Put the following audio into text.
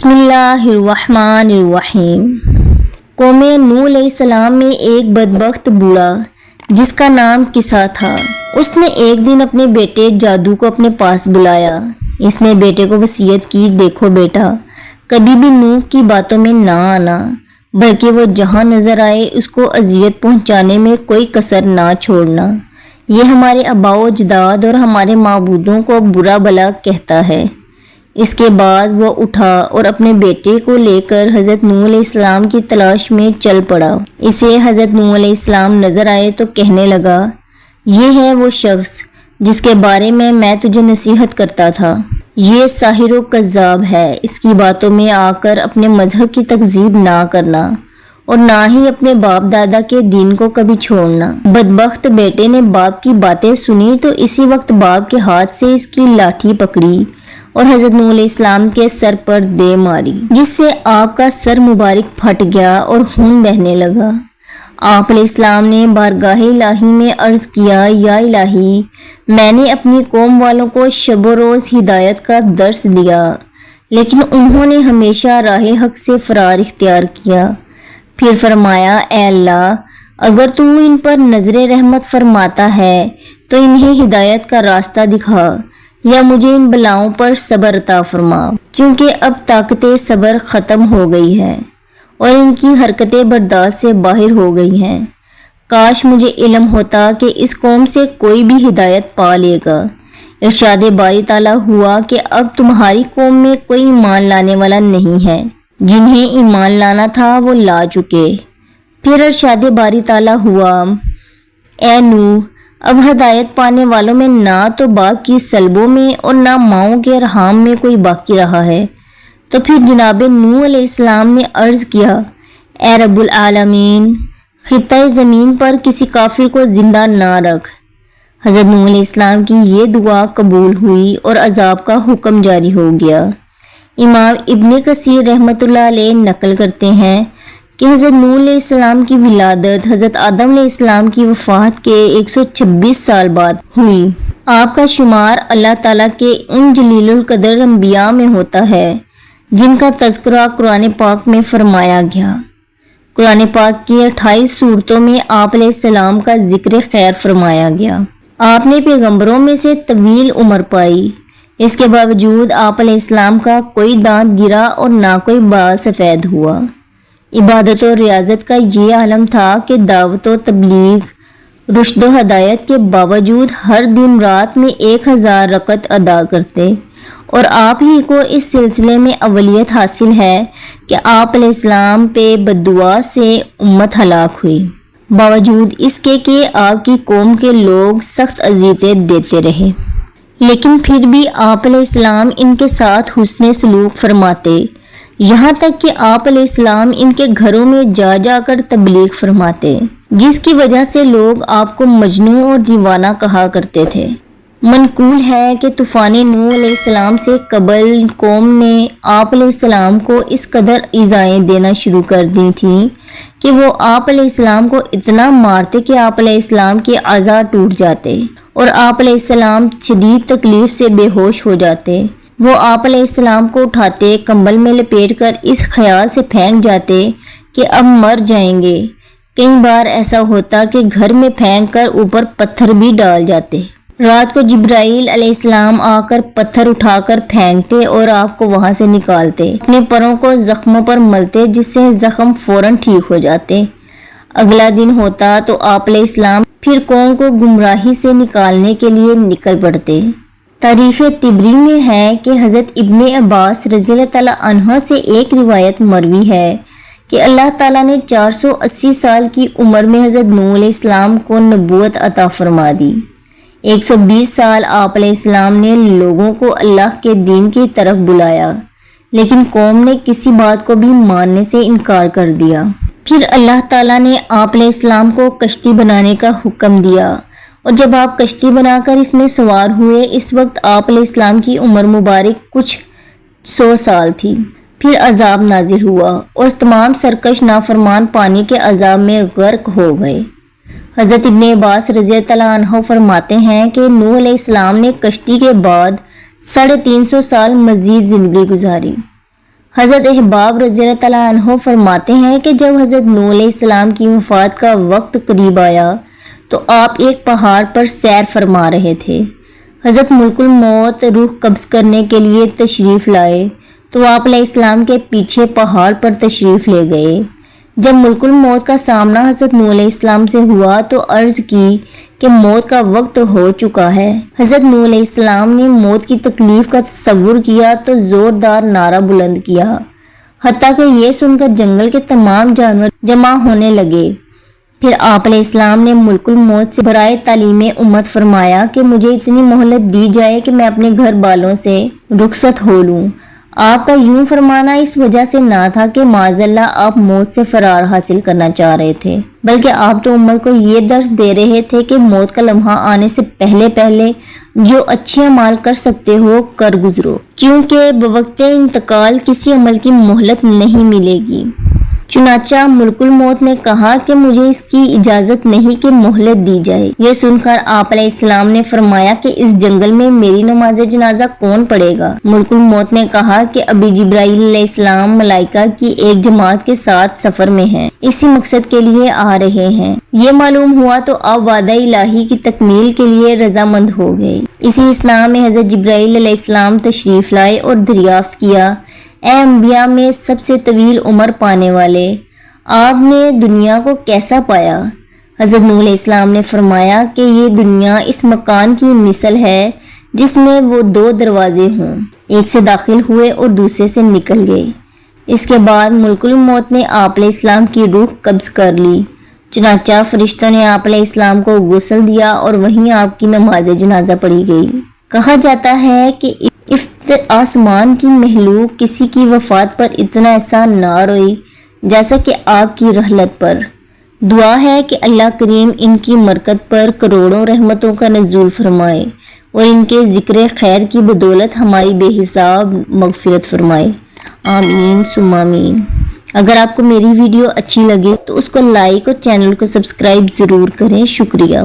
बिस्मिल्लाहिर्रहमानिर्रहीम। कौम नूह अलैहिस्सलाम में एक बदबख्त बूढ़ा जिसका नाम किसा था, उसने एक दिन अपने बेटे जादू को अपने पास बुलाया। इसने बेटे को वसीयत की, देखो बेटा, कभी भी नूह की बातों में ना आना, बल्कि वो जहाँ नजर आए उसको अजियत पहुँचाने में कोई कसर ना छोड़ना। ये हमारे आबाओ अजदाद और हमारे माबूदों को बुरा भला कहता है। इसके बाद वो उठा और अपने बेटे को लेकर हज़रत नूह अलैहिस्सलाम की तलाश में चल पड़ा। इसे हज़रत नूह अलैहिस्सलाम नजर आए तो कहने लगा, ये है वो शख्स जिसके बारे में मैं तुझे नसीहत करता था। ये साहिर व कज़्ज़ाब है। इसकी बातों में आकर अपने मजहब की तकज़ीब ना करना और ना ही अपने बाप दादा के दीन को कभी छोड़ना। बदबख्त बेटे ने बाप की बातें सुनी तो इसी वक्त बाप के हाथ से इसकी लाठी पकड़ी और हज़रत नूह अलैहिस्सलाम के सर पर दे मारी, जिससे आपका सर मुबारक फट गया और खून बहने लगा। आप अलैहिस्सलाम ने बारगाह इलाही में अर्ज़ किया, या इलाही, मैंने अपनी कौम वालों को शब रोज़ हिदायत का दर्स दिया, लेकिन उन्होंने हमेशा राह हक से फरार इख्तियार किया। फिर फरमाया, ए अल्लाह, अगर तू इन पर नजर रहमत फरमाता है तो इन्हें हिदायत का रास्ता दिखा, या मुझे इन बलाओं पर सब्र अता फरमा, क्योंकि अब ताकतें सब्र ख़त्म हो गई है और इनकी हरकतें बर्दाश्त से बाहर हो गई हैं। काश मुझे इल्म होता कि इस कौम से कोई भी हिदायत पा लेगा। इरशाद बारी ताला हुआ कि अब तुम्हारी कौम में कोई ईमान लाने वाला नहीं है, जिन्हें ईमान लाना था वो ला चुके। फिर इरशाद बारी ताला हुआ, ए नूह, अब हदायत पाने वालों में ना तो बाप की सल्बों में और ना माओं के अरहाम में कोई बाकी रहा है। तो फिर जनाब नूह अलैहिस्सलाम ने अर्ज़ किया, ए रब्बुल आलमीन, खित्ता ज़मीन पर किसी काफिर को जिंदा ना रख। हज़रत नूह अलैहिस्सलाम की ये दुआ कबूल हुई और अजाब का हुक्म जारी हो गया। इमाम इब्न कसीर रहमतुल्लाह अलैह नकल करते हैं कि हज़रत नूह अलैहिस्सलाम की विलादत हज़रत आदम अलैहिस्सलाम की वफ़ात के 126 साल बाद हुई। आपका शुमार अल्लाह ताला के उन जलीलुल कदर अंबिया में होता है जिनका तज़किरा कुरान पाक में फरमाया गया। कुरान पाक की 28 सूरतों में आप अलैहिस्सलाम का जिक्र खैर फरमाया गया। आपने पैगंबरों में से तवील उम्र पाई। इसके बावजूद आप अलैहिस्सलाम का कोई दांत गिरा और ना कोई बाल सफ़ेद हुआ। इबादत और रियाजत का ये आलम था कि दावत व तबलीग, रुश्द व हदायत के बावजूद हर दिन रात में 1000 रकत अदा करते, और आप ही को इस सिलसिले में अवलियत हासिल है कि आप अलैहिस्सलाम पे बद्दुआ से उम्मत हलाक हुई। बावजूद इसके कि आपकी कौम के लोग सख्त अज़ियतें देते रहे, लेकिन फिर भी आप अलैहिस्सलाम इनके साथ हुस्ने सलूक फरमाते, यहाँ तक कि आप अलैहिस्सलाम इनके घरों में जा जाकर तबलीग फरमाते, जिसकी वजह से लोग आपको मजनू और दीवाना कहा करते थे। मनकूल है कि तूफ़ान नूह अलैहिस्सलाम से कबल कौम ने आप अलैहिस्सलाम को इस कदर इज़ाएं देना शुरू कर दी थी कि वो आप अलैहिस्सलाम को इतना मारते कि आप अलैहिस्सलाम के अज़ा टूट जाते और आप अलैहिस्सलाम शदीद तकलीफ से बेहोश हो जाते। वो आप अलैहिस्सलाम को उठाते, कंबल में लपेटकर इस ख्याल से फेंक जाते कि अब मर जाएंगे। कई बार ऐसा होता कि घर में फेंक कर ऊपर पत्थर भी डाल जाते। रात को जिब्राइल अलैहिस्सलाम आकर पत्थर उठाकर फेंकते और आपको वहां से निकालते, अपने परों को जख्मों पर मलते, जिससे जख्म फौरन ठीक हो जाते। अगला दिन होता तो आप अलैहिस्सलाम फिर कौम को गुमराही से निकालने के लिए निकल पड़ते। तारीख़ तिबरी में है कि हज़रत इब्ने अब्बास रज़ियल्लाहु ताला अन्हा से एक रिवायत मरवी है कि अल्लाह ताला ने 480 साल की उम्र में हज़रत नूह अलैहिस्सलाम को नबूवत अता फरमा दी। 120 साल आप अलैहिस्सलाम ने लोगों को अल्लाह के दीन की तरफ बुलाया, लेकिन कौम ने किसी बात को भी मानने से इनकार कर दिया। फिर अल्लाह ताला ने आप अलैहिस्सलाम को कश्ती बनाने का हुक्म दिया, और जब आप कश्ती बनाकर इसमें सवार हुए, इस वक्त आप अलैहिस्सलाम की उम्र मुबारक कुछ 100 साल थी। फिर अजाब नाजिल हुआ और तमाम सरकश नाफरमान पानी के अजाब में गर्क हो गए। हज़रत इब्ने अब्बास रज़ियल्लाहु ताला अन्हु फरमाते हैं कि नूह अलैहिस्सलाम ने कश्ती के बाद 350 साल मजीद ज़िंदगी गुजारी। حضرت احباب رضی اللہ تعالیٰ عنہ فرماتے ہیں کہ جب حضرت نوح علیہ السلام کی وفات کا وقت قریب آیا تو آپ ایک پہاڑ پر سیر فرما رہے تھے۔ حضرت ملک الموت روح قبض کرنے کے لیے تشریف لائے تو آپ علیہ السلام کے پیچھے پہاڑ پر تشریف لے گئے۔ جب ملک الموت کا سامنا حضرت نوح علیہ السلام سے ہوا تو عرض کی کہ موت کا وقت ہو چکا ہے۔ حضرت نوح علیہ السلام نے موت کی تکلیف کا تصور کیا تو زوردار نعرہ بلند کیا، حتیٰ کہ یہ سن کر جنگل کے تمام جانور جمع ہونے لگے۔ پھر آپ علیہ السلام نے ملک الموت سے برائے تعلیم امت فرمایا کہ مجھے اتنی مہلت دی جائے کہ میں اپنے گھر والوں سے رخصت ہو لوں۔ آپ کا یوں فرمانا اس وجہ سے نہ تھا کہ معاذ اللہ آپ موت سے فرار حاصل کرنا چاہ رہے تھے، بلکہ آپ تو امت کو یہ درس دے رہے تھے کہ موت کا لمحہ آنے سے پہلے جو اچھے اعمال کر سکتے ہو کر گزرو، کیونکہ بوقت انتقال کسی عمل کی مہلت نہیں ملے گی۔ چنانچہ ملک الموت نے کہا کہ مجھے اس کی اجازت نہیں کہ مہلت دی جائے۔ یہ سن کر آپ علیہ السلام نے فرمایا کہ اس جنگل میں میری نماز جنازہ کون پڑھے گا؟ ملک الموت نے کہا کہ ابھی جبرائیل علیہ السلام ملائکہ کی ایک جماعت کے ساتھ سفر میں ہیں، اسی مقصد کے لیے آ رہے ہیں۔ یہ معلوم ہوا تو آپ وعدہ الہی کی تکمیل کے لیے رضامند ہو گئے۔ اسی اثناء میں حضرت جبرائیل علیہ السلام تشریف لائے اور دریافت کیا، اے انبیاء میں سب سے طویل عمر پانے والے، آپ نے دنیا کو کیسا پایا؟ حضرت نوح علیہ السلام نے فرمایا کہ یہ دنیا اس مکان کی مثل ہے جس میں وہ 2 دروازے ہوں، ایک سے داخل ہوئے اور دوسرے سے نکل گئے۔ اس کے بعد ملک الموت نے آپ علیہ السلام کی روح قبض کر لی، چنانچہ فرشتوں نے آپ علیہ السلام کو غسل دیا اور وہیں آپ کی نماز جنازہ پڑھی گئی۔ کہا جاتا ہے کہ آسمان کی مخلوق کسی کی وفات پر اتنا احسان نہ روئی جیسا کہ آپ کی رحلت پر۔ دعا ہے کہ اللہ کریم ان کی مرکت پر کروڑوں رحمتوں کا نزول فرمائے اور ان کے ذکر خیر کی بدولت ہماری بے حساب مغفرت فرمائے، آمین ثم آمین۔ اگر آپ کو میری ویڈیو اچھی لگے تو اس کو لائک اور چینل کو سبسکرائب ضرور کریں۔ شکریہ۔